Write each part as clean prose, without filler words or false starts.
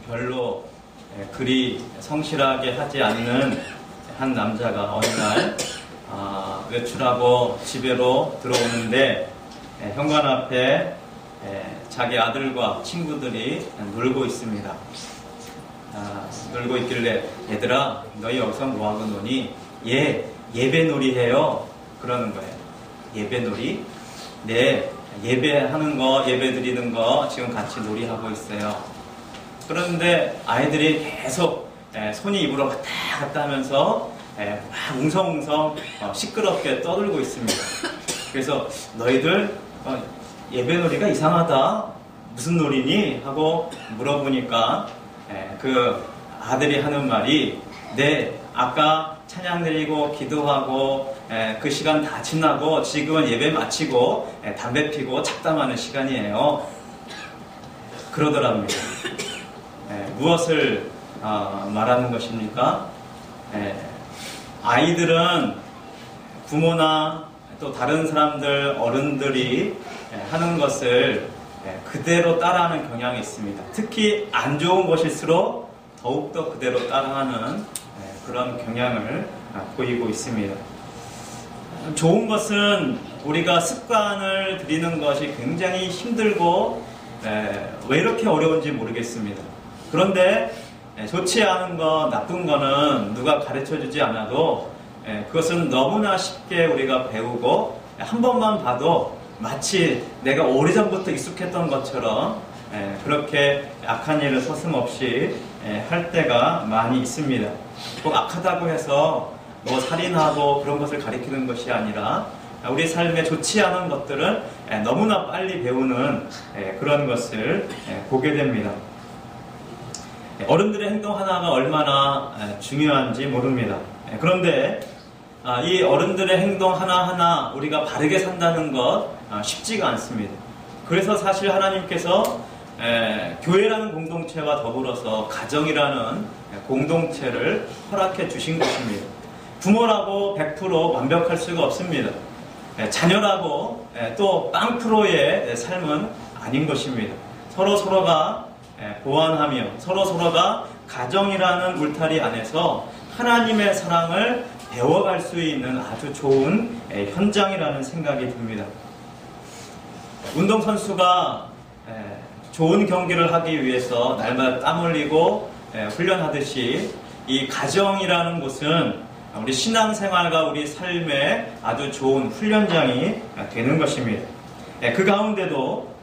별로 그리 성실하게 하지 않는 한 남자가 어느 날 외출하고 집으로 들어오는데 현관 앞에 자기 아들과 친구들이 놀고 있습니다. 놀고 있길래 얘들아 너희 여기서 뭐하고 노니? 예배놀이 해요. 그러는 거예요. 예배놀이? 네, 예배하는 거, 예배 드리는 거 지금 같이 놀이하고 있어요. 그런데 아이들이 계속 손이 입으로 왔다 갔다 하면서 막 웅성웅성 시끄럽게 떠들고 있습니다. 그래서 너희들 예배놀이가 이상하다. 무슨 놀이니? 하고 물어보니까 그 아들이 하는 말이 네, 아까 찬양 드리고 기도하고 그 시간 다 지나고 지금은 예배 마치고 담배 피고 잡담하는 시간이에요. 그러더랍니다. 무엇을 말하는 것입니까? 아이들은 부모나 또 다른 사람들, 어른들이 하는 것을 그대로 따라하는 경향이 있습니다. 특히 안 좋은 것일수록 더욱더 그대로 따라하는 그런 경향을 보이고 있습니다. 좋은 것은 우리가 습관을 들이는 것이 굉장히 힘들고 왜 이렇게 어려운지 모르겠습니다. 그런데 좋지 않은 거, 나쁜 거는 누가 가르쳐주지 않아도 그것은 너무나 쉽게 우리가 배우고 한 번만 봐도 마치 내가 오래전부터 익숙했던 것처럼 그렇게 악한 일을 서슴없이 할 때가 많이 있습니다. 꼭 악하다고 해서 뭐 살인하고 그런 것을 가리키는 것이 아니라 우리 삶에 좋지 않은 것들은 너무나 빨리 배우는 그런 것을 보게 됩니다. 어른들의 행동 하나가 얼마나 중요한지 모릅니다. 그런데 이 어른들의 행동 하나하나 우리가 바르게 산다는 것 쉽지가 않습니다. 그래서 사실 하나님께서 교회라는 공동체와 더불어서 가정이라는 공동체를 허락해 주신 것입니다. 부모라고 100% 완벽할 수가 없습니다. 자녀라고 또 0%의 삶은 아닌 것입니다. 서로가 보완하며 서로가 가정이라는 울타리 안에서 하나님의 사랑을 배워갈 수 있는 아주 좋은 현장이라는 생각이 듭니다. 운동선수가 좋은 경기를 하기 위해서 날마다 땀 흘리고 훈련하듯이 이 가정이라는 곳은 우리 신앙생활과 우리 삶의 아주 좋은 훈련장이 되는 것입니다. 그 가운데도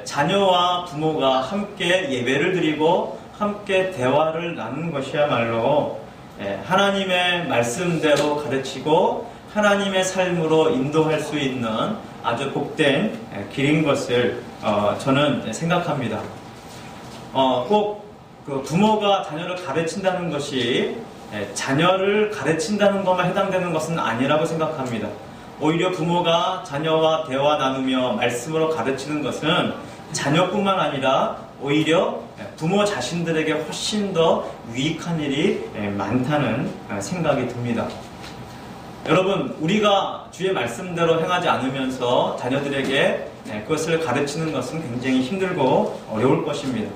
자녀와 부모가 함께 예배를 드리고 함께 대화를 나누는 것이야말로 하나님의 말씀대로 가르치고 하나님의 삶으로 인도할 수 있는 아주 복된 길인 것을 저는 생각합니다. 꼭 그 부모가 자녀를 가르친다는 것이 자녀를 가르친다는 것만 해당되는 것은 아니라고 생각합니다. 오히려 부모가 자녀와 대화 나누며 말씀으로 가르치는 것은 자녀뿐만 아니라 오히려 부모 자신들에게 훨씬 더 유익한 일이 많다는 생각이 듭니다. 여러분, 우리가 주의 말씀대로 행하지 않으면서 자녀들에게 그것을 가르치는 것은 굉장히 힘들고 어려울 것입니다.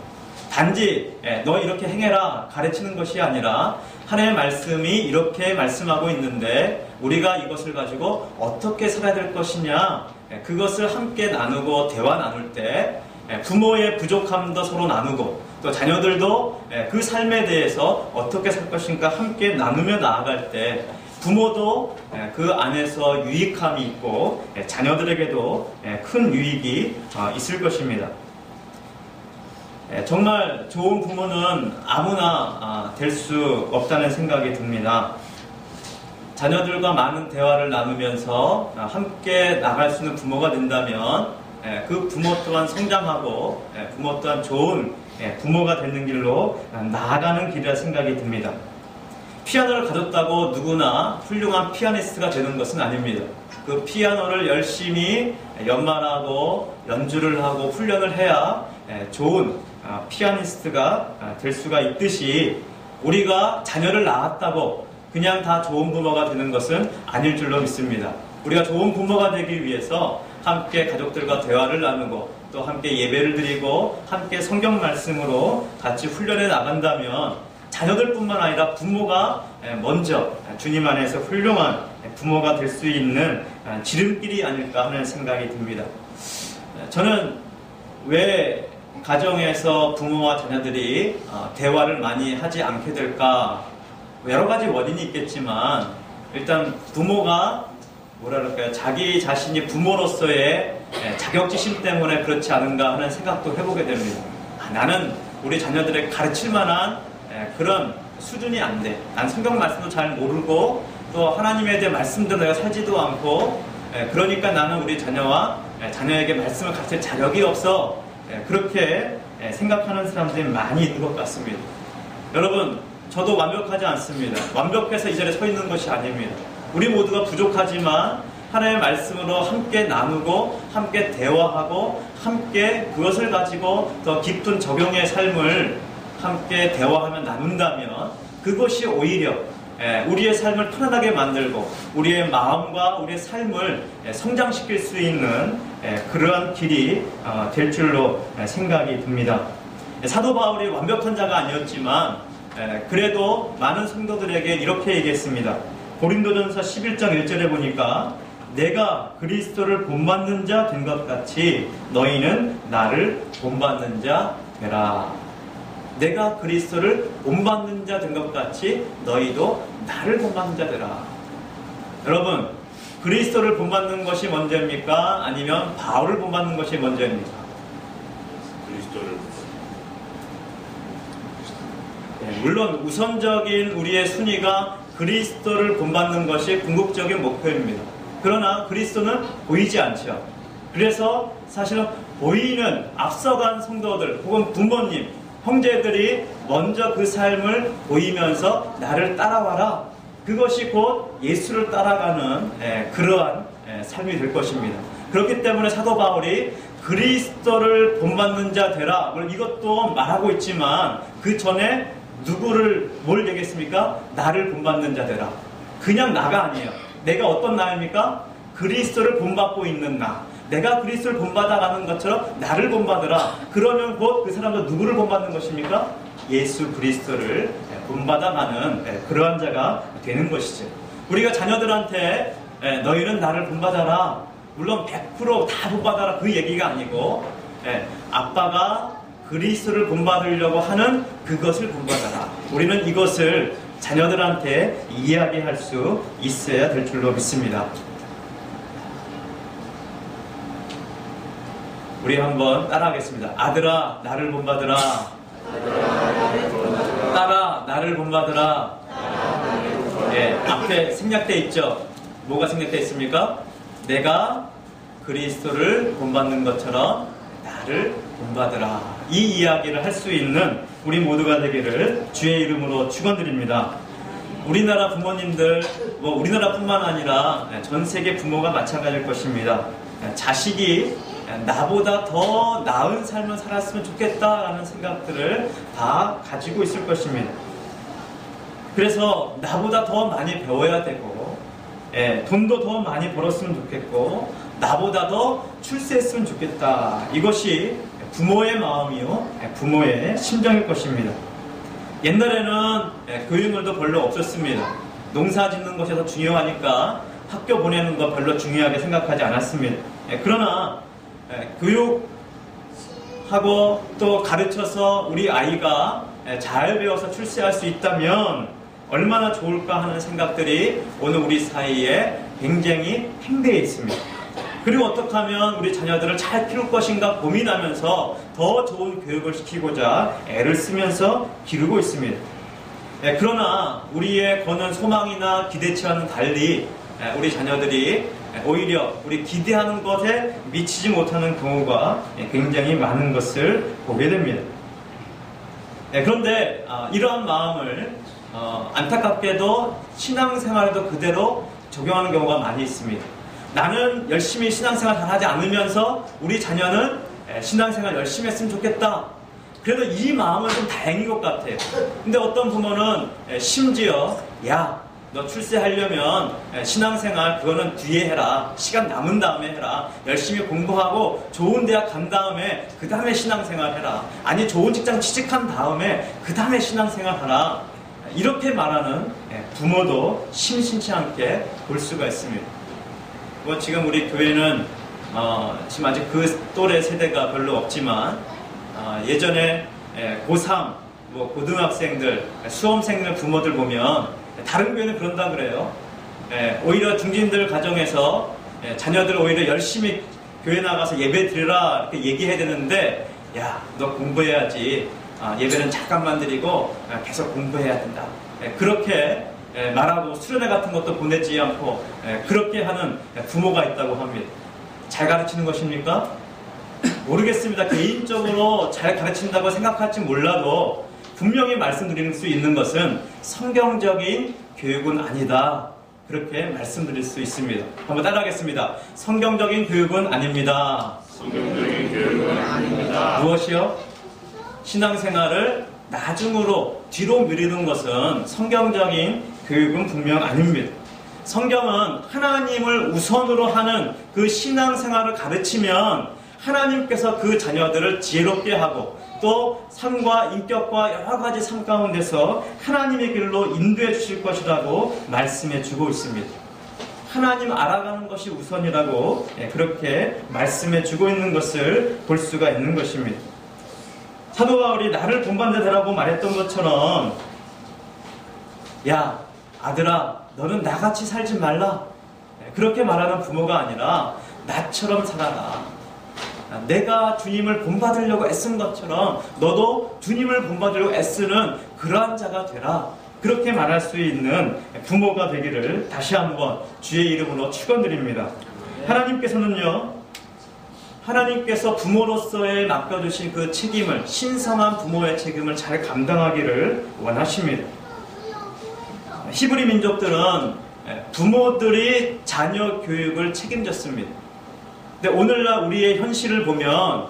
단지 너 이렇게 행해라 가르치는 것이 아니라 하나님의 말씀이 이렇게 말씀하고 있는데 우리가 이것을 가지고 어떻게 살아야 될 것이냐, 그것을 함께 나누고 대화 나눌 때 부모의 부족함도 서로 나누고 또 자녀들도 그 삶에 대해서 어떻게 살 것인가 함께 나누며 나아갈 때 부모도 그 안에서 유익함이 있고 자녀들에게도 큰 유익이 있을 것입니다. 정말 좋은 부모는 아무나 될 수 없다는 생각이 듭니다. 자녀들과 많은 대화를 나누면서 함께 나갈 수 있는 부모가 된다면 그 부모 또한 성장하고 부모 또한 좋은 부모가 되는 길로 나아가는 길이라 생각이 듭니다. 피아노를 가졌다고 누구나 훌륭한 피아니스트가 되는 것은 아닙니다. 그 피아노를 열심히 연말하고 연주를 하고 훈련을 해야 좋은 피아니스트가 될 수가 있듯이 우리가 자녀를 낳았다고 그냥 다 좋은 부모가 되는 것은 아닐 줄로 믿습니다. 우리가 좋은 부모가 되기 위해서 함께 가족들과 대화를 나누고 또 함께 예배를 드리고 함께 성경 말씀으로 같이 훈련해 나간다면 자녀들뿐만 아니라 부모가 먼저 주님 안에서 훌륭한 부모가 될 수 있는 지름길이 아닐까 하는 생각이 듭니다. 저는 왜 가정에서 부모와 자녀들이 대화를 많이 하지 않게 될까? 여러 가지 원인이 있겠지만 일단 부모가 자기 자신이 부모로서의 자격지심 때문에 그렇지 않은가 하는 생각도 해보게 됩니다. 나는 우리 자녀들에게 가르칠 만한 그런 수준이 안 돼. 난 성경 말씀도 잘 모르고 또 하나님에 대한 말씀대로 내가 살지도 않고 그러니까 나는 우리 자녀에게 말씀을 가르칠 자격이 없어. 그렇게 생각하는 사람들이 많이 있는 것 같습니다. 여러분, 저도 완벽하지 않습니다. 완벽해서 이 자리에 서 있는 것이 아닙니다. 우리 모두가 부족하지만 하나님의 말씀으로 함께 나누고 함께 대화하고 함께 그것을 가지고 더 깊은 적용의 삶을 함께 대화하며 나눈다면 그것이 오히려 우리의 삶을 편안하게 만들고 우리의 마음과 우리의 삶을 성장시킬 수 있는 그러한 길이 될 줄로 생각이 듭니다. 사도 바울이 완벽한 자가 아니었지만 그래도 많은 성도들에게 이렇게 얘기했습니다. 고린도전서 11장 1절에 보니까 내가 그리스도를 본받는 자 된 것 같이 너희는 나를 본받는 자 되라. 내가 그리스도를 본받는 자 된 것 같이 너희도 나를 본받는 자 되라. 여러분, 그리스도를 본받는 것이 먼저입니까? 아니면 바울을 본받는 것이 먼저입니까? 그리스도를. 물론 우선적인 우리의 순위가 그리스도를 본받는 것이 궁극적인 목표입니다. 그러나 그리스도는 보이지 않죠. 그래서 사실은 보이는 앞서간 성도들 혹은 부모님, 형제들이 먼저 그 삶을 보이면서 나를 따라와라. 그것이 곧 예수를 따라가는 그러한 삶이 될 것입니다. 그렇기 때문에 사도 바울이 그리스도를 본받는 자 되라. 물론 이것도 말하고 있지만 그 전에 뭘 얘기했습니까? 나를 본받는 자 되라. 그냥 나가 아니에요. 내가 어떤 나입니까? 그리스도를 본받고 있는 나. 내가 그리스도를 본받아가는 것처럼 나를 본받으라. 그러면 곧 그 사람도 누구를 본받는 것입니까? 예수 그리스도를 본받아가는 그러한 자가 되는 것이죠. 우리가 자녀들한테 너희는 나를 본받아라. 물론 100%다 본받아라 그 얘기가 아니고 아빠가 그리스도를 본받으려고 하는 그것을 본받아라. 우리는 이것을 자녀들한테 이야기할 수 있어야 될 줄로 믿습니다. 우리 한번 따라하겠습니다. 아들아 나를 본받으라. 딸아 나를 본받으라. 앞에 생략되어 있죠. 뭐가 생략되어 있습니까? 내가 그리스도를 본받는 것처럼 나를 본받으라. 이 이야기를 할 수 있는 우리 모두가 되기를 주의 이름으로 축원드립니다. 우리나라 부모님들, 우리나라뿐만 아니라 전 세계 부모가 마찬가지일 것입니다. 자식이 나보다 더 나은 삶을 살았으면 좋겠다라는 생각들을 다 가지고 있을 것입니다. 그래서 나보다 더 많이 배워야 되고 돈도 더 많이 벌었으면 좋겠고 나보다 더 출세했으면 좋겠다. 이것이 부모의 마음이요 부모의 심정일 것입니다. 옛날에는 교육물도 별로 없었습니다. 농사 짓는 것이 더 중요하니까 학교 보내는 거 별로 중요하게 생각하지 않았습니다. 그러나 교육하고 또 가르쳐서 우리 아이가 잘 배워서 출세할 수 있다면 얼마나 좋을까 하는 생각들이 오늘 우리 사이에 굉장히 행되어 있습니다. 그리고 어떻게 하면 우리 자녀들을 잘 키울 것인가 고민하면서 더 좋은 교육을 시키고자 애를 쓰면서 기르고 있습니다. 그러나 우리의 거는 소망이나 기대치와는 달리 우리 자녀들이 오히려 우리 기대하는 것에 미치지 못하는 경우가 굉장히 많은 것을 보게 됩니다. 그런데 이러한 마음을 안타깝게도 신앙생활에도 그대로 적용하는 경우가 많이 있습니다. 나는 열심히 신앙생활 잘하지 않으면서 우리 자녀는 신앙생활 열심히 했으면 좋겠다. 그래도 이 마음은 좀 다행인 것 같아요. 근데 어떤 부모는 심지어 너 출세하려면 신앙생활 그거는 뒤에 해라. 시간 남은 다음에 해라. 열심히 공부하고 좋은 대학 간 다음에 그 다음에 신앙생활 해라. 아니 좋은 직장 취직한 다음에 그 다음에 신앙생활 하라. 이렇게 말하는 부모도 심심치 않게 볼 수가 있습니다. 뭐 지금 우리 교회는 지금 아직 그 또래 세대가 별로 없지만 예전에 고3, 뭐 고등학생들, 수험생들 부모들 보면 다른 교회는 그런다 그래요. 오히려 중진들 가정에서 자녀들 오히려 열심히 교회 나가서 예배 드리라 이렇게 얘기해야 되는데, 야, 너 공부해야지. 예배는 잠깐만 드리고 계속 공부해야 된다. 그렇게 말하고 수련회 같은 것도 보내지 않고 그렇게 하는 부모가 있다고 합니다. 잘 가르치는 것입니까? 모르겠습니다. 개인적으로 잘 가르친다고 생각할지 몰라도 분명히 말씀드릴 수 있는 것은 성경적인 교육은 아니다. 그렇게 말씀드릴 수 있습니다. 한번 따라하겠습니다. 성경적인 교육은 아닙니다. 성경적인 교육은 아닙니다. 무엇이요? 신앙생활을 나중으로 뒤로 미루는 것은 성경적인 교육은 분명 아닙니다. 성경은 하나님을 우선으로 하는 그 신앙생활을 가르치면 하나님께서 그 자녀들을 지혜롭게 하고 또 삶과 인격과 여러 가지 삶 가운데서 하나님의 길로 인도해 주실 것이라고 말씀해 주고 있습니다. 하나님 알아가는 것이 우선이라고 그렇게 말씀해 주고 있는 것을 볼 수가 있는 것입니다. 사도 바울이 나를 본받아 되라고 말했던 것처럼, 야 아들아 너는 나같이 살지 말라, 그렇게 말하는 부모가 아니라 나처럼 살아라. 내가 주님을 본받으려고 애쓴 것처럼 너도 주님을 본받으려고 애쓰는 그러한 자가 되라. 그렇게 말할 수 있는 부모가 되기를 다시 한번 주의 이름으로 축원드립니다. 하나님께서 부모로서의 맡겨주신 그 책임을, 신성한 부모의 책임을 잘 감당하기를 원하십니다. 히브리 민족들은 부모들이 자녀 교육을 책임졌습니다. 근데 오늘날 우리의 현실을 보면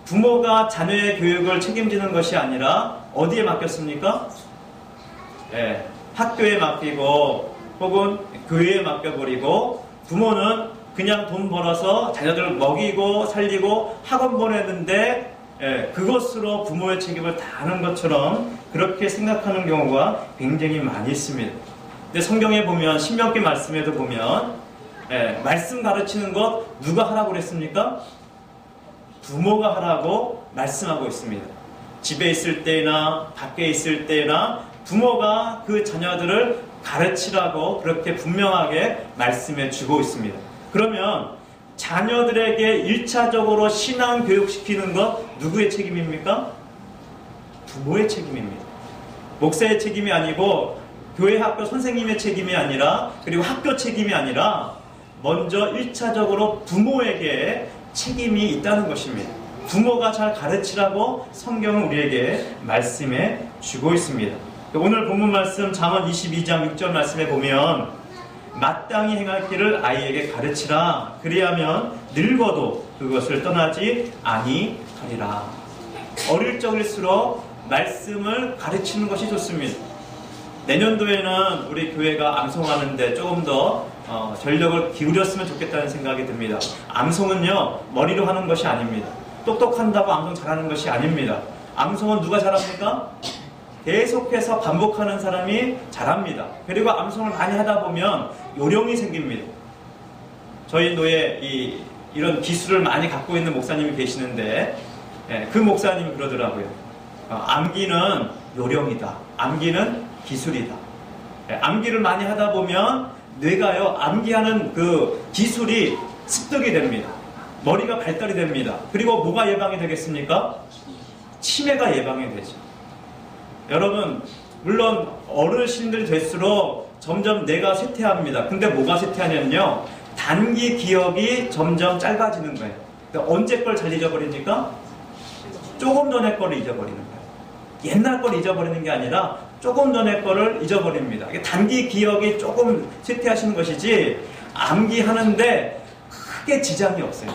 부모가 자녀의 교육을 책임지는 것이 아니라 어디에 맡겼습니까? 학교에 맡기고 혹은 교회에 맡겨버리고, 부모는 그냥 돈 벌어서 자녀들을 먹이고 살리고 학원 보내는데 그것으로 부모의 책임을 다하는 것처럼 그렇게 생각하는 경우가 굉장히 많이 있습니다. 근데 성경에 보면, 신명기 말씀에도 보면 말씀 가르치는 것 누가 하라고 그랬습니까? 부모가 하라고 말씀하고 있습니다. 집에 있을 때나 밖에 있을 때나 부모가 그 자녀들을 가르치라고 그렇게 분명하게 말씀해 주고 있습니다. 그러면 자녀들에게 1차적으로 신앙 교육시키는 것 누구의 책임입니까? 부모의 책임입니다. 목사의 책임이 아니고 교회 학교 선생님의 책임이 아니라, 그리고 학교 책임이 아니라 먼저 1차적으로 부모에게 책임이 있다는 것입니다. 부모가 잘 가르치라고 성경은 우리에게 말씀해 주고 있습니다. 오늘 본문 말씀 잠언 22장 6절 말씀에 보면, 마땅히 행할 길을 아이에게 가르치라. 그리하면 늙어도 그것을 떠나지 아니하리라. 어릴 적일수록 말씀을 가르치는 것이 좋습니다. 내년도에는 우리 교회가 암송하는데 조금 더 전력을 기울였으면 좋겠다는 생각이 듭니다. 암송은요, 머리로 하는 것이 아닙니다. 똑똑한다고 암송 잘하는 것이 아닙니다. 암송은 누가 잘합니까? 계속해서 반복하는 사람이 잘합니다. 그리고 암송을 많이 하다 보면 요령이 생깁니다. 저희 노예 이런 기술을 많이 갖고 있는 목사님이 계시는데 그 목사님이 그러더라고요. 암기는 요령이다. 암기는 기술이다. 암기를 많이 하다 보면 뇌가요, 암기하는 그 기술이 습득이 됩니다. 머리가 발달이 됩니다. 그리고 뭐가 예방이 되겠습니까? 치매가 예방이 되죠. 여러분, 물론 어르신들 될수록 점점 뇌가 쇠퇴합니다. 근데 뭐가 쇠퇴하냐면요, 단기 기억이 점점 짧아지는 거예요. 그러니까 언제 걸 잘 잊어버리니까? 조금 전에 거를 잊어버리는 거예요. 옛날 걸 잊어버리는 게 아니라 조금 전에 거를 잊어버립니다. 단기 기억이 조금 쇠퇴하시는 것이지 암기하는데 크게 지장이 없어요.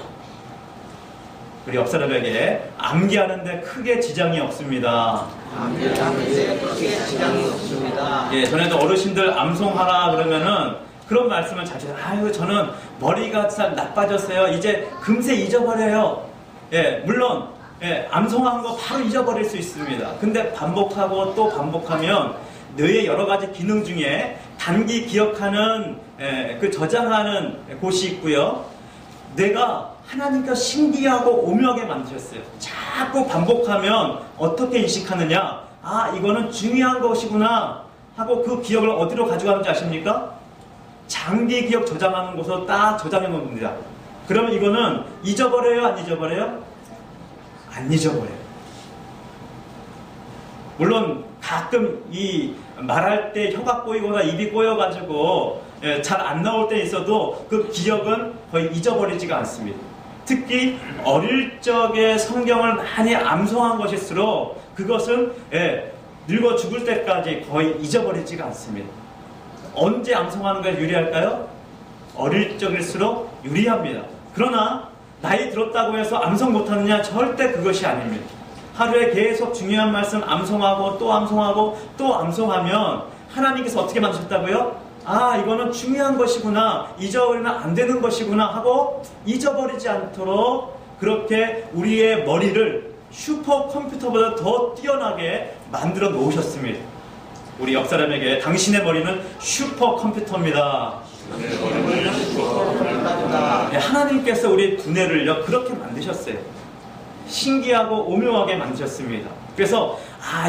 우리 옆 사람에게 암기하는데 크게 지장이 없습니다. 암기하는데 크게 지장이 없습니다. 예, 전에도 어르신들 암송하라 그러면은 그런 말씀을 자주 해요. 아유, 저는 머리가 잘 나빠졌어요. 이제 금세 잊어버려요. 예, 물론 예, 암송한 거 바로 잊어버릴 수 있습니다. 근데 반복하고 또 반복하면 뇌의 여러 가지 기능 중에 단기 기억하는 그 저장하는 곳이 있고요. 뇌가 하나님께서 신기하고 오묘하게 만드셨어요. 자꾸 반복하면 어떻게 인식하느냐? 아, 이거는 중요한 것이구나 하고 그 기억을 어디로 가져가는지 아십니까? 장기 기억 저장하는 곳으로 딱 저장해 놓습니다. 그러면 이거는 잊어버려요? 안 잊어버려요? 안 잊어버려요. 물론 가끔 이 말할 때 혀가 꼬이거나 입이 꼬여가지고 잘 안 나올 때 있어도 그 기억은 거의 잊어버리지가 않습니다. 특히 어릴 적에 성경을 많이 암송한 것일수록 그것은 늙어 죽을 때까지 거의 잊어버리지가 않습니다. 언제 암송하는 게 유리할까요? 어릴 적일수록 유리합니다. 그러나 나이 들었다고 해서 암송 못하느냐? 절대 그것이 아닙니다. 하루에 계속 중요한 말씀 암송하고 또 암송하고 또 암송하면 하나님께서 어떻게 만드셨다고요? 아, 이거는 중요한 것이구나, 잊어버리면 안 되는 것이구나 하고 잊어버리지 않도록 그렇게 우리의 머리를 슈퍼컴퓨터보다 더 뛰어나게 만들어 놓으셨습니다. 우리 옆 사람에게 당신의 머리는 슈퍼컴퓨터입니다. 네, 하나님께서 우리 두뇌를요 그렇게 만드셨어요. 신기하고 오묘하게 만드셨습니다. 그래서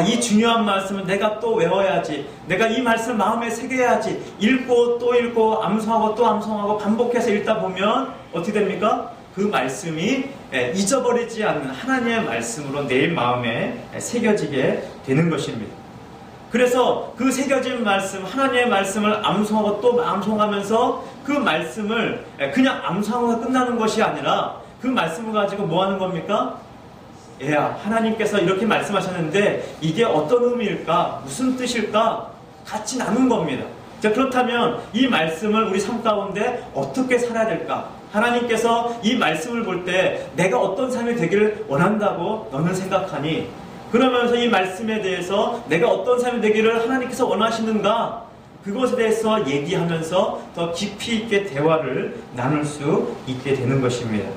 이 중요한 말씀은 내가 또 외워야지, 내가 이 말씀 마음에 새겨야지, 읽고 또 읽고 암송하고 또 암송하고 반복해서 읽다 보면 어떻게 됩니까? 그 말씀이 잊어버리지 않는 하나님의 말씀으로 내 마음에 새겨지게 되는 것입니다. 그래서 그 새겨진 말씀, 하나님의 말씀을 암송하고 또 암송하면서 그 말씀을 그냥 암송하고 끝나는 것이 아니라 그 말씀을 가지고 뭐 하는 겁니까? 얘야, 하나님께서 이렇게 말씀하셨는데 이게 어떤 의미일까? 무슨 뜻일까? 같이 나눈 겁니다. 자, 그렇다면 이 말씀을 우리 삶 가운데 어떻게 살아야 될까? 하나님께서 이 말씀을 볼 때 내가 어떤 삶이 되기를 원한다고 너는 생각하니? 그러면서 이 말씀에 대해서 내가 어떤 삶이 되기를 하나님께서 원하시는가? 그것에 대해서 얘기하면서 더 깊이 있게 대화를 나눌 수 있게 되는 것입니다.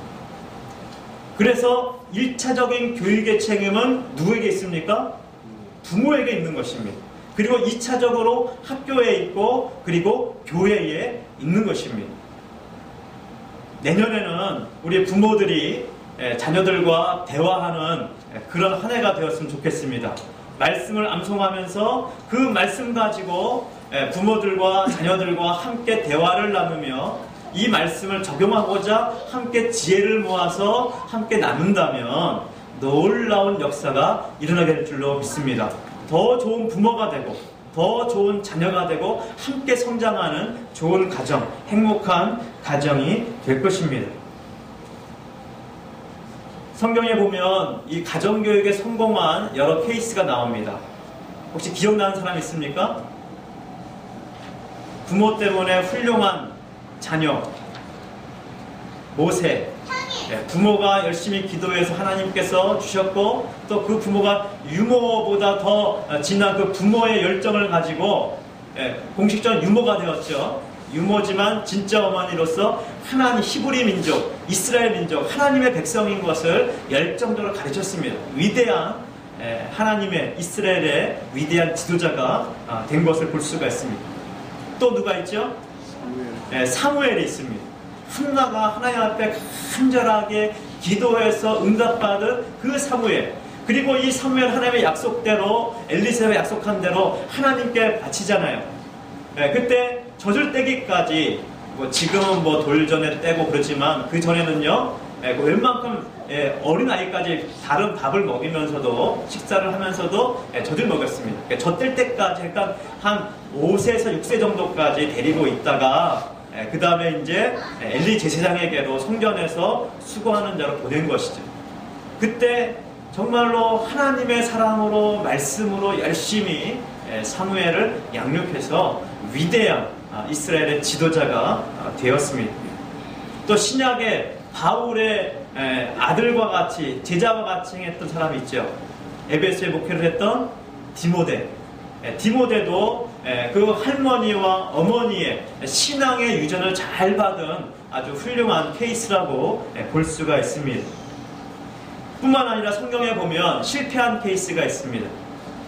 그래서 1차적인 교육의 책임은 누구에게 있습니까? 부모에게 있는 것입니다. 그리고 2차적으로 학교에 있고 그리고 교회에 있는 것입니다. 내년에는 우리 부모들이 자녀들과 대화하는 그런 한 해가 되었으면 좋겠습니다. 말씀을 암송하면서 그 말씀 가지고 부모들과 자녀들과 함께 대화를 나누며 이 말씀을 적용하고자 함께 지혜를 모아서 함께 나눈다면 놀라운 역사가 일어나게 될 줄로 믿습니다. 더 좋은 부모가 되고 더 좋은 자녀가 되고 함께 성장하는 좋은 가정, 행복한 가정이 될 것입니다. 성경에 보면 이 가정교육에 성공한 여러 케이스가 나옵니다. 혹시 기억나는 사람 있습니까? 부모 때문에 훌륭한 자녀, 모세. 부모가 열심히 기도해서 하나님께서 주셨고 또 그 부모가 유모보다 더 진한 그 부모의 열정을 가지고 공식적인 유모가 되었죠. 유모지만 진짜 어머니로서 하나님, 히브리 민족, 이스라엘 민족, 하나님의 백성인 것을 열정적으로 가르쳤습니다. 위대한 하나님의 이스라엘의 위대한 지도자가 된 것을 볼 수가 있습니다. 또 누가 있죠? 사무엘이 있습니다. 한나가 하나님 앞에 간절하게 기도해서 응답받은 그 사무엘. 그리고 이 사무엘 하나님의 약속대로, 엘리사가 약속한 대로 하나님께 바치잖아요. 그때 젖을 떼기까지, 지금은 돌전에 떼고 그렇지만 그 전에는요, 웬만큼 어린아이까지 다른 밥을 먹이면서도 식사를 하면서도 젖을 먹였습니다. 젖 뗄 때까지 그러니까 한 5세에서 6세 정도까지 데리고 있다가 그 다음에 이제 엘리 제사장에게로 성전에서 수고하는 자로 보낸 것이죠. 그때 정말로 하나님의 사랑으로 말씀으로 열심히 사무엘을 양육해서 위대한 이스라엘의 지도자가 되었습니다. 또 신약의 바울의 아들과 같이 제자와 같이 행했던 사람이 있죠. 에베소에 목회를 했던 디모데. 디모데도 그 할머니와 어머니의 신앙의 유전을 잘 받은 아주 훌륭한 케이스라고 볼 수가 있습니다. 뿐만 아니라 성경에 보면 실패한 케이스가 있습니다.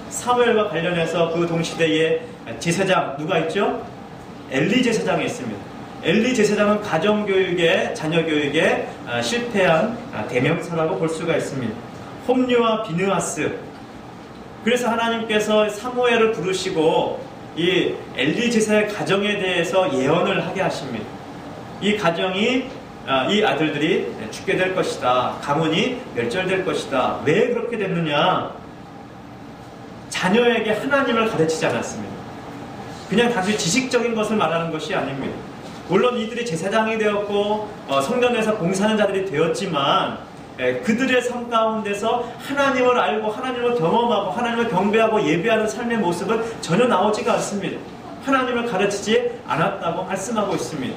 사무엘과 관련해서 그 동시대에 제사장 누가 있죠? 엘리 제사장이 있습니다. 엘리 제사장은 가정교육에 자녀교육에 실패한 대명사라고 볼 수가 있습니다. 홈리와 비느하스. 그래서 하나님께서 사무엘을 부르시고 이 엘리 제사의 가정에 대해서 예언을 하게 하십니다. 이 가정이 이 아들들이 죽게 될 것이다. 가문이 멸절될 것이다. 왜 그렇게 됐느냐? 자녀에게 하나님을 가르치지 않았습니다. 그냥 단순히 지식적인 것을 말하는 것이 아닙니다. 물론 이들이 제사장이 되었고 성전에서 봉사하는 자들이 되었지만 그들의 삶 가운데서 하나님을 알고 하나님을 경험하고 하나님을 경배하고 예배하는 삶의 모습은 전혀 나오지가 않습니다. 하나님을 가르치지 않았다고 말씀하고 있습니다.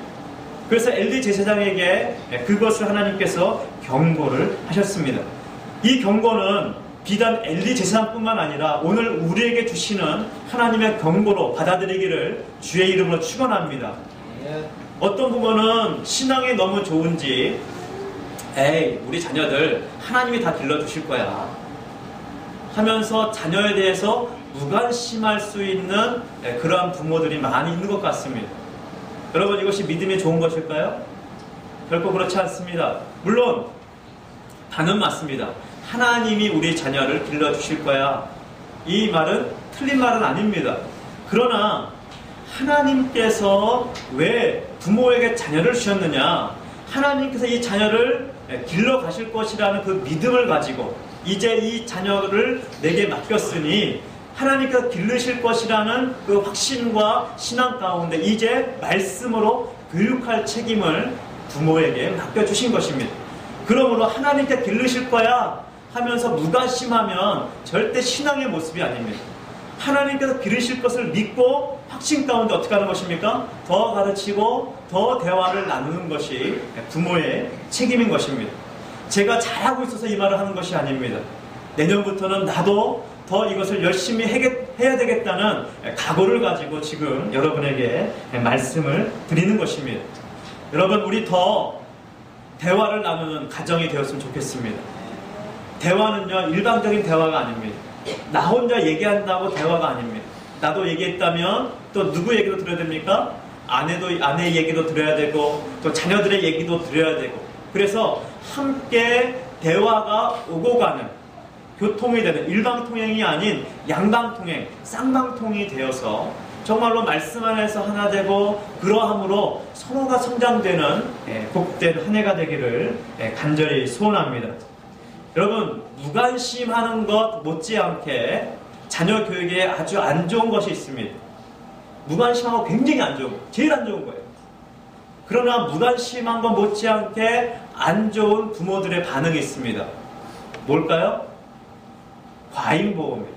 그래서 엘리 제사장에게 그것을 하나님께서 경고를 하셨습니다. 이 경고는 비단 엘리 제사장뿐만 아니라 오늘 우리에게 주시는 하나님의 경고로 받아들이기를 주의 이름으로 축원합니다. 어떤 부모는 신앙이 너무 좋은지 에이 우리 자녀들 하나님이 다 길러주실 거야 하면서 자녀에 대해서 무관심할 수 있는 그러한 부모들이 많이 있는 것 같습니다. 여러분 이것이 믿음이 좋은 것일까요? 결코 그렇지 않습니다. 물론 단은 맞습니다. 하나님이 우리 자녀를 길러주실 거야. 이 말은 틀린 말은 아닙니다. 그러나 하나님께서 왜 부모에게 자녀를 주셨느냐? 하나님께서 이 자녀를 길러 가실 것이라는 그 믿음을 가지고 이제 이 자녀를 내게 맡겼으니 하나님께서 기르실 것이라는 그 확신과 신앙 가운데 이제 말씀으로 교육할 책임을 부모에게 맡겨주신 것입니다. 그러므로 하나님께 기르실 거야 하면서 무관심하면 절대 신앙의 모습이 아닙니다. 하나님께서 기르실 것을 믿고 확신 가운데 어떻게 하는 것입니까? 더 가르치고 더 대화를 나누는 것이 부모의 책임인 것입니다. 제가 잘하고 있어서 이 말을 하는 것이 아닙니다. 내년부터는 나도 더 이것을 열심히 해야 되겠다는 각오를 가지고 지금 여러분에게 말씀을 드리는 것입니다. 여러분 우리 더 대화를 나누는 가정이 되었으면 좋겠습니다. 대화는요 일방적인 대화가 아닙니다. 나 혼자 얘기한다고 대화가 아닙니다. 나도 얘기했다면 또 누구 얘기도 들어야 됩니까? 아내의 얘기도 들어야 되고 또 자녀들의 얘기도 들어야 되고 그래서 함께 대화가 오고 가는 교통이 되는 일방통행이 아닌 양방통행, 쌍방통이 되어서 정말로 말씀 안에서 하나 되고 그러함으로 서로가 성장되는 복된 한 해가 되기를 간절히 소원합니다. 여러분 무관심하는 것 못지않게 자녀 교육에 아주 안 좋은 것이 있습니다. 무관심하고 굉장히 안 좋은 거예요. 제일 안 좋은 거예요. 그러나 무관심한 것 못지않게 안 좋은 부모들의 반응이 있습니다. 뭘까요? 과잉보호입니다.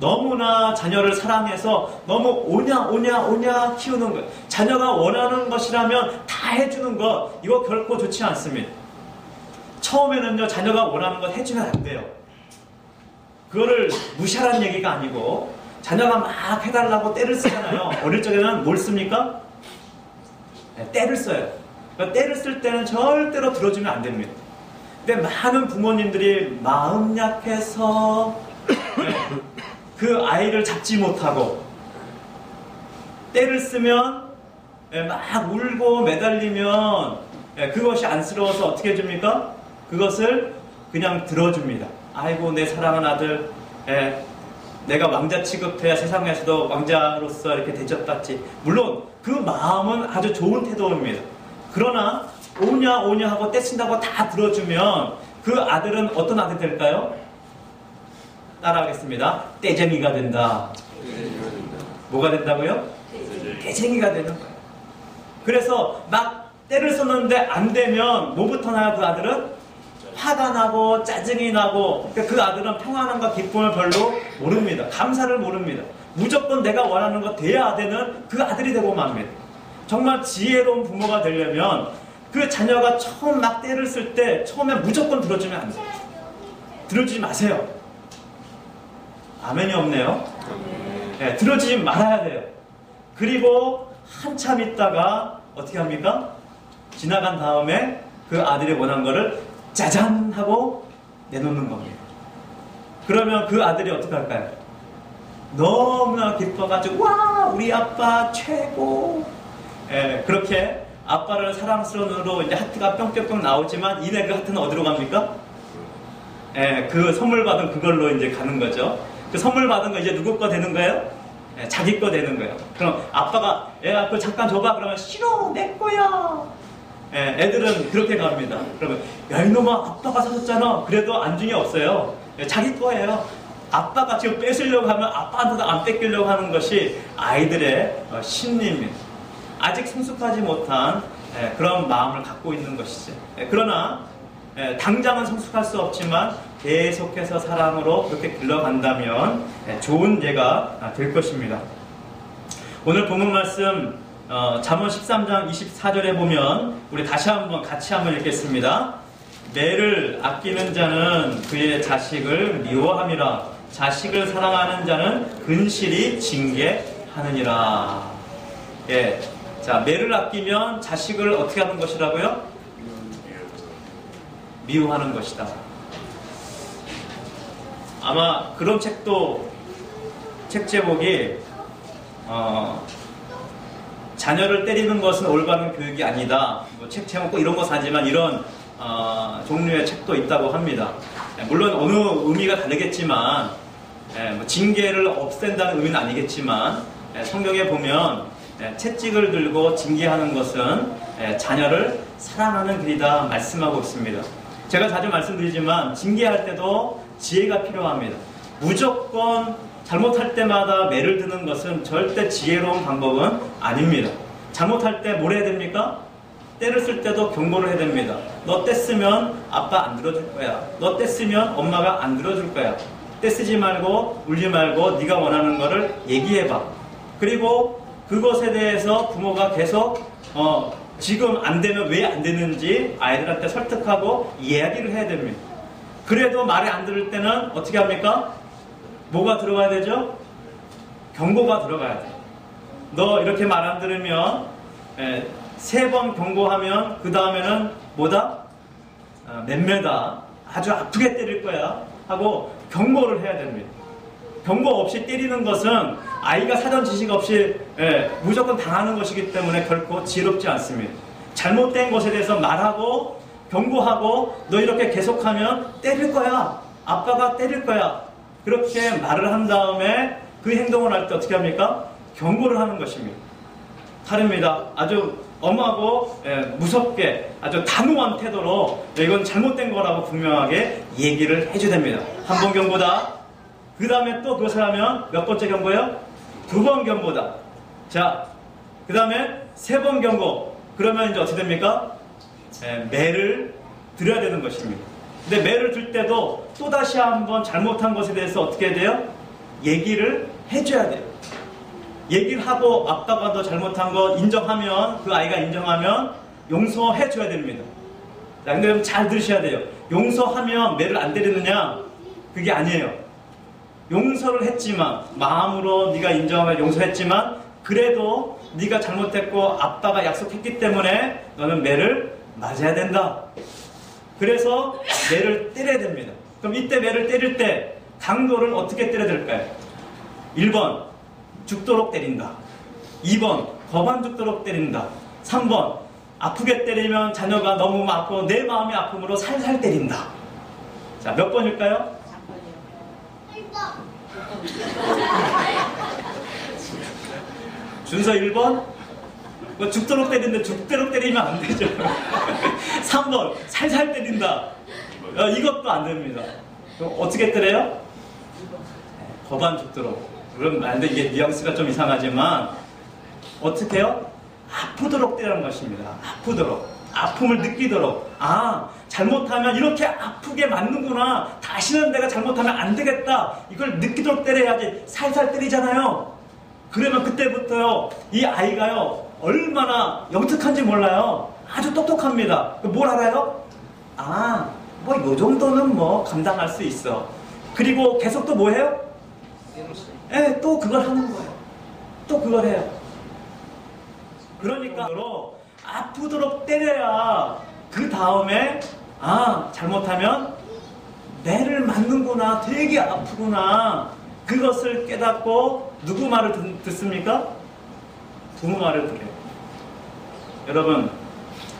너무나 자녀를 사랑해서 너무 오냐 키우는 거예요. 자녀가 원하는 것이라면 다 해주는 것 이거 결코 좋지 않습니다. 처음에는요 자녀가 원하는 것 해주면 안 돼요. 그거를 무시하라는 얘기가 아니고 자녀가 막 해달라고 때를 쓰잖아요. 어릴 적에는 뭘 씁니까? 때를 써요. 그러니까 때를 쓸 때는 절대로 들어주면 안 됩니다. 근데 많은 부모님들이 마음 약해서 그 아이를 잡지 못하고 때를 쓰면 막 울고 매달리면 그것이 안쓰러워서 어떻게 해줍니까? 그것을 그냥 들어줍니다. 아이고 내 사랑하는 아들 내가 왕자 취급해야 세상에서도 왕자로서 이렇게 대접받지. 물론 그 마음은 아주 좋은 태도입니다. 그러나 오냐 하고 떼친다고 다 들어주면 그 아들은 어떤 아들이 될까요? 따라하겠습니다. 떼쟁이가 된다. 뭐가 된다고요? 떼쟁이가 되는 거예요. 그래서 막 때를 썼는데 안 되면 뭐부터 나요? 그 아들은? 화가 나고 짜증이 나고 그 아들은 평안함과 기쁨을 별로 모릅니다. 감사를 모릅니다. 무조건 내가 원하는 거 돼야 되는 그 아들이 되고 맙니다. 정말 지혜로운 부모가 되려면 그 자녀가 처음 막 때를 쓸 때 처음에 무조건 들어주면 안 돼요. 들어주지 마세요. 아멘이 없네요. 네, 들어주지 말아야 돼요. 그리고 한참 있다가 어떻게 합니까? 지나간 다음에 그 아들이 원한 거를 짜잔 하고 내놓는 겁니다. 그러면 그 아들이 어떻게 할까요? 너무나 기뻐가지고 와 우리 아빠 최고. 예, 그렇게 아빠를 사랑스러운 눈으로 이제 하트가 뿅뿅뿅 나오지만 이내 그 하트는 어디로 갑니까? 예, 그 선물 받은 그걸로 이제 가는 거죠. 그 선물 받은 거 이제 누구 거 되는 거예요? 예, 자기 거 되는 거예요. 그럼 아빠가 야 그거 잠깐 줘봐 그러면 싫어 내 거야. 예, 애들은 그렇게 갑니다. 그러면 야 이놈아 아빠가 사줬잖아. 그래도 안중이 없어요. 예, 자기 거예요. 아빠가 지금 뺏으려고 하면 아빠한테도 안 뺏기려고 하는 것이 아이들의 심리입니다. 아직 성숙하지 못한 그런 마음을 갖고 있는 것이죠. 그러나 당장은 성숙할 수 없지만 계속해서 사랑으로 그렇게 길러간다면 좋은 예가 될 것입니다. 오늘 본문 말씀 잠언 13장 24절에 보면 우리 다시 한번 같이 한번 읽겠습니다. 매를 아끼는 자는 그의 자식을 미워함이라 자식을 사랑하는 자는 근실히 징계하느니라. 예. 자, 매를 아끼면 자식을 어떻게 하는 것이라고요? 미워하는 것이다. 아마 그런 책도 책 제목이 자녀를 때리는 것은 올바른 교육이 아니다. 뭐 책 제목도 이런 거 사지만 이런 종류의 책도 있다고 합니다. 물론 어느 의미가 다르겠지만 뭐 징계를 없앤다는 의미는 아니겠지만 성경에 보면 채찍을 들고 징계하는 것은 자녀를 사랑하는 길이다 말씀하고 있습니다. 제가 자주 말씀드리지만 징계할 때도 지혜가 필요합니다. 무조건 잘못할 때마다 매를 드는 것은 절대 지혜로운 방법은 아닙니다. 잘못할 때 뭘 해야 됩니까? 때를 쓸 때도 경고를 해야 됩니다. 너 떼쓰면 아빠 안 들어줄 거야. 너 떼쓰면 엄마가 안 들어줄 거야. 떼쓰지 말고 울지 말고 네가 원하는 거를 얘기해봐. 그리고 그것에 대해서 부모가 계속 지금 안 되면 왜 안 되는지 아이들한테 설득하고 이야기를 해야 됩니다. 그래도 말이 안 들을 때는 어떻게 합니까? 뭐가 들어가야 되죠? 경고가 들어가야 돼요. 너 이렇게 말 안 들으면 3번 경고하면 그 다음에는 뭐다? 맴매다. 아주 아프게 때릴 거야 하고 경고를 해야 됩니다. 경고 없이 때리는 것은 아이가 사전 지식 없이 무조건 당하는 것이기 때문에 결코 지혜롭지 않습니다. 잘못된 것에 대해서 말하고 경고하고 너 이렇게 계속하면 때릴 거야. 아빠가 때릴 거야. 그렇게 말을 한 다음에 그 행동을 할 때 어떻게 합니까? 경고를 하는 것입니다. 다릅니다. 아주 엄하고 무섭게 아주 단호한 태도로 이건 잘못된 거라고 분명하게 얘기를 해줘야 됩니다. 한 번 경고다. 그 다음에 또 그것을 하면 몇 번째 경고예요? 2번 경고다. 자, 그 다음에 3번 경고. 그러면 이제 어떻게 됩니까? 매를 드려야 되는 것입니다. 근데 매를 들 때도 또다시 한번 잘못한 것에 대해서 어떻게 해야 돼요? 얘기를 해줘야 돼요. 얘기를 하고 아빠가 너 잘못한 거 인정하면 그 아이가 인정하면 용서해줘야 됩니다. 자, 근데 여러분 잘 들으셔야 돼요. 용서하면 매를 안 때리느냐? 그게 아니에요. 용서를 했지만 마음으로 네가 인정하면 용서했지만 그래도 네가 잘못했고 아빠가 약속했기 때문에 너는 매를 맞아야 된다. 그래서 매를 때려야 됩니다. 그럼 이때 매를 때릴 때 강도를 어떻게 때려야 될까요? 1번 죽도록 때린다. 2번 거반 죽도록 때린다. 3번 아프게 때리면 자녀가 너무 아프고 내 마음이 아픔으로 살살 때린다. 자, 몇 번일까요? 준서 1번? 뭐 죽도록 때리는데 죽도록 때리면 안 되죠. 3번 살살 때린다. 이것도 안 됩니다. 그럼 어떻게 때려요? 거반 죽도록. 그럼 말도 이게 뉘앙스가 좀 이상하지만 어떻게 해요? 아프도록 때리는 것입니다. 아프도록. 아픔을 느끼도록. 아, 잘못하면 이렇게 아프게 맞는구나. 다시는 내가 잘못하면 안 되겠다. 이걸 느끼도록 때려야지. 살살 때리잖아요. 그러면 그때부터요, 이 아이가요, 얼마나 영특한지 몰라요. 아주 똑똑합니다. 뭘 알아요? 아, 뭐 요 정도는 뭐 감당할 수 있어. 그리고 계속 또 뭐 해요? 예, 또 그걸 하는 거예요. 또 그걸 해요. 그러니까 아프도록 때려야 그 다음에 잘못하면 매를 맞는구나, 되게 아프구나, 그것을 깨닫고 누구 말을 듣습니까? 부모 말을 들어요. 여러분,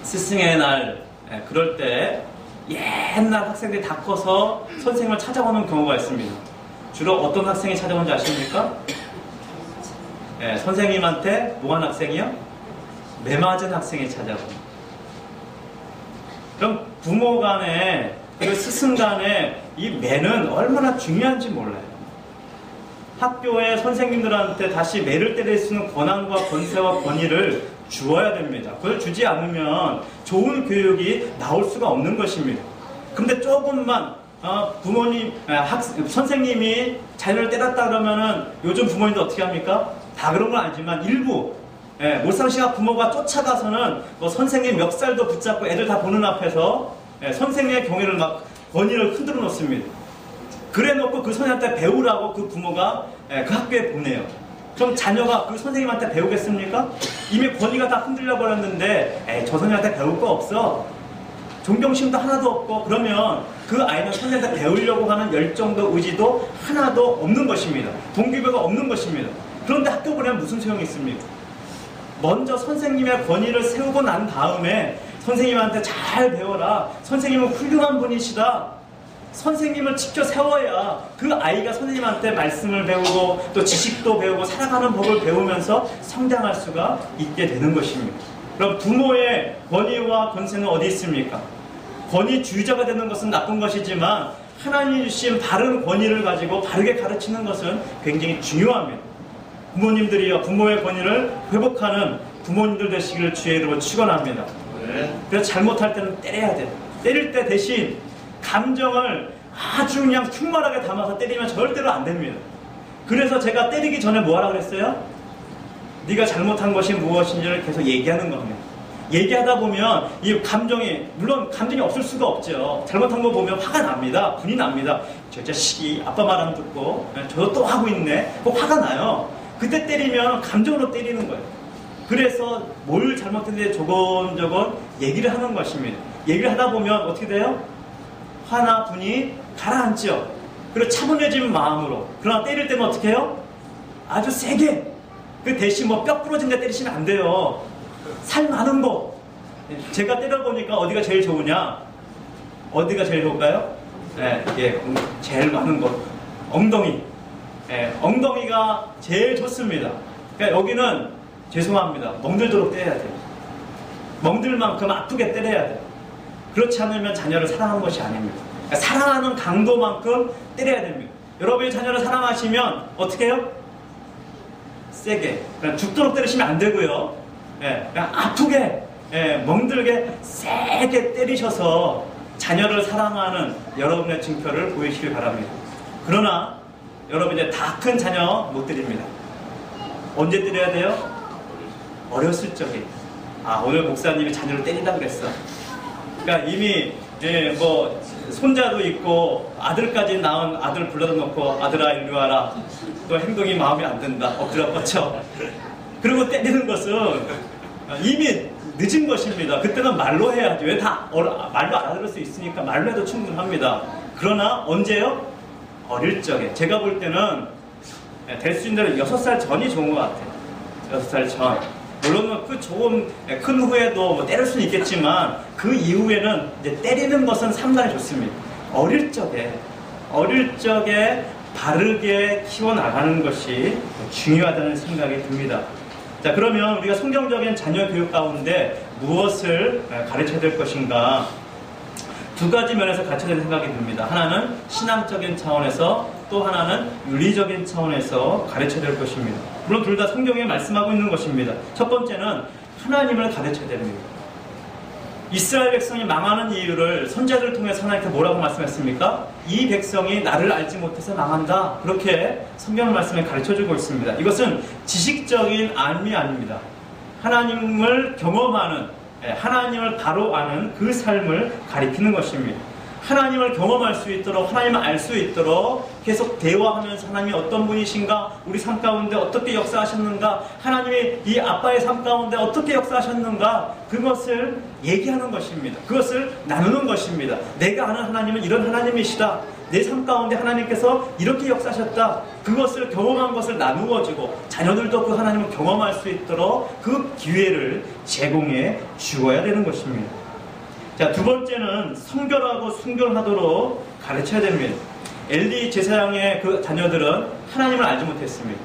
스승의 날 그럴 때 옛날 학생들이 다 커서 선생님을 찾아오는 경우가 있습니다. 주로 어떤 학생이 찾아오는지 아십니까? 선생님한테 뭐 한 학생이요? 매 맞은 학생이 찾아옵니다. 그럼 부모 간에 그리고 스승 간에 이 매는 얼마나 중요한지 몰라요. 학교의 선생님들한테 다시 매를 때릴 수 있는 권한과 권세와 권위를 주어야 됩니다. 그걸 주지 않으면 좋은 교육이 나올 수가 없는 것입니다. 그런데 조금만 부모님, 선생님이 자녀를 때렸다 그러면은 요즘 부모님도 어떻게 합니까? 다 그런 건 아니지만 일부 몰상식한 부모가 쫓아가서는 뭐 선생님 멱살도 붙잡고 애들 다 보는 앞에서 선생님의 경위를 막 권위를 흔들어 놓습니다. 그래 놓고 그 선생님한테 배우라고 그 부모가 그 학교에 보내요. 그럼 자녀가 그 선생님한테 배우겠습니까? 이미 권위가 다 흔들려 버렸는데 저 선생님한테 배울 거 없어. 존경심도 하나도 없고 그러면 그 아이는 선생님한테 배우려고 하는 열정도 의지도 하나도 없는 것입니다. 동기부여가 없는 것입니다. 그런데 학교 보내면 무슨 소용이 있습니까? 먼저 선생님의 권위를 세우고 난 다음에 선생님한테 잘 배워라. 선생님은 훌륭한 분이시다. 선생님을 직접 세워야 그 아이가 선생님한테 말씀을 배우고 또 지식도 배우고 살아가는 법을 배우면서 성장할 수가 있게 되는 것입니다. 그럼 부모의 권위와 권세는 어디 있습니까? 권위주의자가 되는 것은 나쁜 것이지만 하나님이 주신 바른 권위를 가지고 바르게 가르치는 것은 굉장히 중요합니다. 부모님들이요, 부모의 권위를 회복하는 부모님들 되시기를 주의 이름으로 축원합니다. 그래서 잘못할 때는 때려야 돼요. 때릴 때 대신 감정을 아주 그냥 충만하게 담아서 때리면 절대로 안 됩니다. 그래서 제가 때리기 전에 뭐 하라 그랬어요? 네가 잘못한 것이 무엇인지를 계속 얘기하는 겁니다. 얘기하다 보면 이 감정이, 물론 감정이 없을 수가 없죠. 잘못한 거 보면 화가 납니다. 분이 납니다. 저 자식이 아빠 말 안 듣고 저도 또 하고 있네. 뭐 화가 나요. 그때 때리면 감정으로 때리는 거예요. 그래서 뭘 잘못했는지 조곤조곤 얘기를 하는 것입니다. 얘기를 하다 보면 어떻게 돼요? 화나 분이 가라앉죠. 그리고 차분해진 마음으로. 그러나 때릴 때는 어떻게 해요? 아주 세게. 그 대신 뭐 뼈 부러진 데 때리시면 안 돼요. 살 많은 거. 제가 때려보니까 어디가 제일 좋으냐? 어디가 제일 좋을까요? 제일 많은 거. 엉덩이. 엉덩이가 제일 좋습니다. 그러니까 여기는 죄송합니다. 멍들도록 때려야 돼요. 멍들 만큼 아프게 때려야 돼요. 그렇지 않으면 자녀를 사랑하는 것이 아닙니다. 그러니까 사랑하는 강도만큼 때려야 됩니다. 여러분이 자녀를 사랑하시면 어떻게 해요? 세게. 그냥 죽도록 때리시면 안 되고요. 그냥 아프게, 멍들게 세게 때리셔서 자녀를 사랑하는 여러분의 증표를 보이시길 바랍니다. 그러나 여러분 이제 다 큰 자녀 못 때립니다. 언제 때려야 돼요? 어렸을 적에. 오늘 목사님이 자녀를 때린다 그랬어. 그러니까 이미 뭐 손자도 있고 아들까지 낳은 아들 불러다 놓고 아들아 이리 와라. 또 행동이 마음에 안 든다. 엎드려 뻗쳐. 그리고 때리는 것은 이미 늦은 것입니다. 그때는 말로 해야지. 왜 다 말로 알아들을 수 있으니까 말로 해도 충분합니다. 그러나 언제요? 어릴 적에. 제가 볼 때는 될 수 있는 대로 6살 전이 좋은 것 같아요. 6살 전. 물론 그 조금 큰 후에도 뭐 때릴 수는 있겠지만 그 이후에는 이제 때리는 것은 상당히 좋습니다. 어릴 적에 바르게 키워나가는 것이 중요하다는 생각이 듭니다. 자, 그러면 우리가 성경적인 자녀 교육 가운데 무엇을 가르쳐야 될 것인가? 두 가지 면에서 가르쳐야 되는 생각이 듭니다. 하나는 신앙적인 차원에서, 또 하나는 윤리적인 차원에서 가르쳐야 될 것입니다. 물론 둘 다 성경에 말씀하고 있는 것입니다. 첫 번째는 하나님을 가르쳐야 됩니다. 이스라엘 백성이 망하는 이유를 선지자들을 통해서 하나님께 뭐라고 말씀했습니까? 이 백성이 나를 알지 못해서 망한다. 그렇게 성경 말씀에 가르쳐주고 있습니다. 이것은 지식적인 안미 아닙니다. 하나님을 경험하는 하나님을 바로 아는 그 삶을 가리키는 것입니다. 하나님을 경험할 수 있도록, 하나님을 알 수 있도록 계속 대화하면서 하나님이 어떤 분이신가, 우리 삶 가운데 어떻게 역사하셨는가, 하나님이 이 아빠의 삶 가운데 어떻게 역사하셨는가, 그것을 얘기하는 것입니다. 그것을 나누는 것입니다. 내가 아는 하나님은 이런 하나님이시다. 내 삶 가운데 하나님께서 이렇게 역사하셨다. 그것을 경험한 것을 나누어주고 자녀들도 그 하나님을 경험할 수 있도록 그 기회를 제공해 주어야 되는 것입니다. 자, 두 번째는 성결하고 순결하도록 가르쳐야 됩니다. 엘리 제사장의 그 자녀들은 하나님을 알지 못했습니다.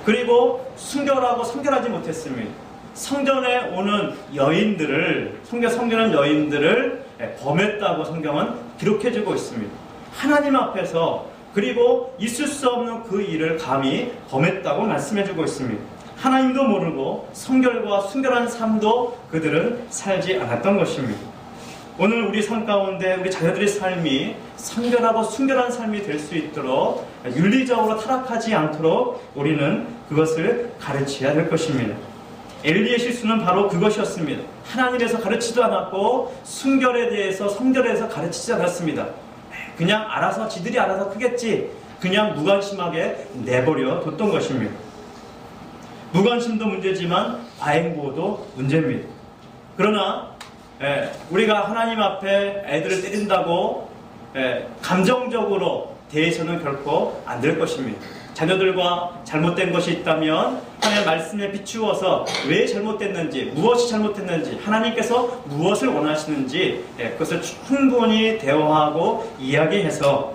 그리고 순결하고 성결하지 못했습니다. 성전에 오는 여인들을, 성전한 여인들을 범했다고 성경은 기록해주고 있습니다. 하나님 앞에서, 그리고 있을 수 없는 그 일을 감히 범했다고 말씀해주고 있습니다. 하나님도 모르고 성결과 순결한 삶도 그들은 살지 않았던 것입니다. 오늘 우리 삶 가운데 우리 자녀들의 삶이 성결하고 순결한 삶이 될 수 있도록, 윤리적으로 타락하지 않도록 우리는 그것을 가르쳐야 될 것입니다. 엘리의 실수는 바로 그것이었습니다. 하나님에서 가르치지도 않았고 순결에 대해서, 성결에 대해서 가르치지 않았습니다. 그냥 알아서, 지들이 알아서 크겠지, 그냥 무관심하게 내버려 뒀던 것입니다. 무관심도 문제지만 과잉보호도 문제입니다. 그러나 우리가 하나님 앞에 애들을 때린다고 감정적으로 대해서는 결코 안 될 것입니다. 자녀들과 잘못된 것이 있다면 하나님의 말씀에 비추어서 왜 잘못됐는지, 무엇이 잘못됐는지, 하나님께서 무엇을 원하시는지 그것을 충분히 대화하고 이야기해서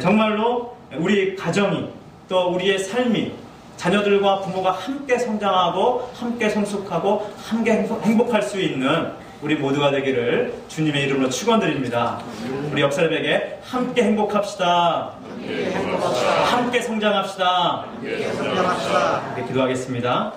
정말로 우리 가정이, 또 우리의 삶이, 자녀들과 부모가 함께 성장하고 함께 성숙하고 함께 행복할 수 있는 우리 모두가 되기를 주님의 이름으로 축원드립니다. 우리 역사배에게 함께 행복합시다. 함께 성장합시다. 성장합시다. 기도하겠습니다.